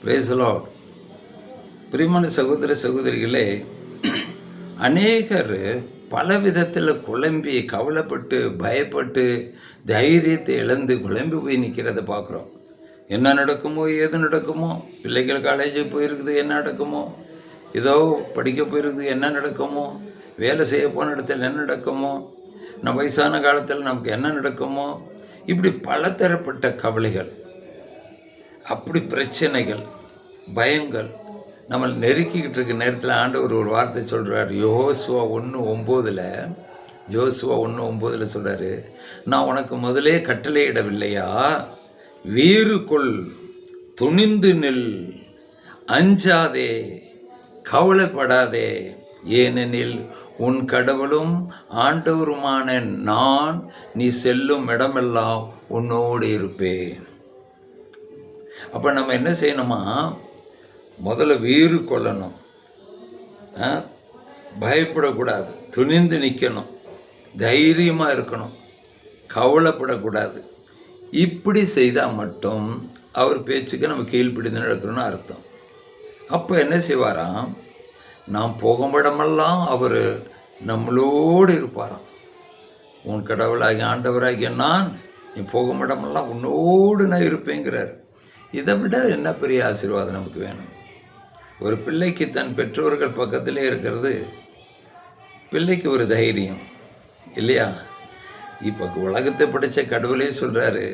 Praise the Lord. பிரியமான சகோதர சகோதரிகளே, அநேகர் பல விதத்தில் குழம்பி கவலைப்பட்டு பயப்பட்டு தைரியத்தை இழந்து குழம்பி போய் நிற்கிறத பார்க்குறோம். என்ன நடக்குமோ ஏது நடக்குமோ, பிள்ளைகள் காலேஜுக்கு போயிருக்குது என்ன நடக்குமோ, ஏதோ படிக்க போயிருக்குது என்ன நடக்குமோ, வேலை செய்ய போன இடத்துல என்ன நடக்குமோ, நம்ம வயசான காலத்தில் நமக்கு என்ன நடக்குமோ, இப்படி பலதரப்பட்ட கவலைகள், அப்படி பிரச்சனைகள், பயங்கள் நம்மளை நெருக்கிக்கிட்டு இருக்க நேரத்தில் ஆண்டவர் ஒரு வார்த்தை சொல்கிறார். யோசுவா 1:9 சொல்கிறாரு, நான் உனக்கு முதலே கட்டளையிடவில்லையா? வீறு கொள், துணிந்து நில், அஞ்சாதே, கவலைப்படாதே, ஏனெனில் உன் கடவுளும் ஆண்டவருமான நான் நீ செல்லும் இடமெல்லாம் உன்னோடு இருப்பேன். அப்போ நம்ம என்ன செய்யணுமா? முதல்ல வீறு கொள்ளணும், பயப்படக்கூடாது, துணிந்து நிற்கணும், தைரியமாக இருக்கணும், கவலைப்படக்கூடாது. இப்படி செய்தால் மட்டும் அவர் பேச்சுக்கு நம்ம கீழ்ப்பிடிந்து நடக்கணும்னு அர்த்தம். அப்போ என்ன செய்வாராம்? நாம் போகும் இடமெல்லாம் அவர் நம்மளோடு இருப்பாராம். உன் கடவுளாகி ஆண்டவராகிய நான் நீ போகும் இடமெல்லாம் உன்னோடு நான் இருப்பேங்கிறார். இதை விட என்ன பெரிய ஆசீர்வாதம் நமக்கு வேணும்? ஒரு பிள்ளைக்கு தன் பெற்றோர்கள் பக்கத்திலே இருக்கிறது பிள்ளைக்கு ஒரு தைரியம் இல்லையா? இப்போ உலகத்தை படித்த கடவுளே சொல்கிறாரு,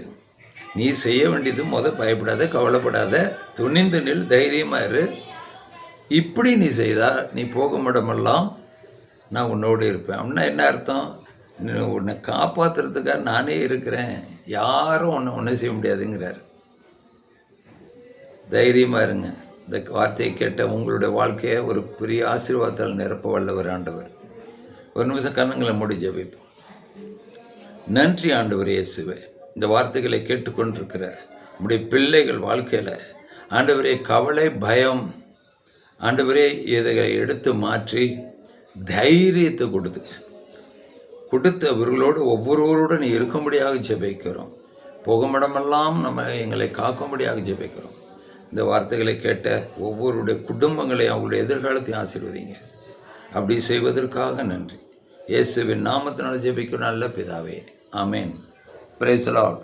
நீ செய்ய வேண்டியது பயப்படாத, கவலைப்படாத, துணிந்து நில், தைரியமாக இரு. இப்படி நீ செய்தால் நீ போகும் இடமெல்லாம் நான் உன்னோடு இருப்பேன். அப்படின்னா என்ன அர்த்தம்? உன்னை காப்பாற்றுறதுக்காக நானே இருக்கிறேன், யாரும் ஒன்றும் செய்ய முடியாதுங்கிறார். தைரியமாக இருங்க. இந்த வார்த்தையை கேட்ட உங்களுடைய வாழ்க்கையை ஒரு பெரிய ஆசீர்வாதத்தால் நிரப்ப வல்லவர் ஆண்டவர். ஒரு நிமிஷம் கண்ணங்களை மூடி ஜெபிப்போம். நன்றி ஆண்டவர் இயேசுவே, இந்த வார்த்தைகளை கேட்டுக்கொண்டிருக்கிற நம்முடைய பிள்ளைகள் வாழ்க்கையில் ஆண்டவரே கவலை பயம் ஆண்டவரே இதை எடுத்து மாற்றி தைரியத்தை கொடுத்து அவர்களோடு ஒவ்வொருவரோடு நீ இருக்கும்படியாக ஜெபிக்கிறோம். போகுமிடமெல்லாம் நம்ம எங்களை காக்கும்படியாக ஜெபிக்கிறோம். இந்த வார்த்தைகளை கேட்ட ஒவ்வொருடைய குடும்பங்களை அவங்களுடைய எதிர்காலத்தையும் ஆசீர்வதிங்க. அப்படி செய்வதற்காக நன்றி. இயேசுவின் நாமத்தினால் ஜெபிக்கும் நல்ல பிதாவே, ஆமேன். Praise the Lord.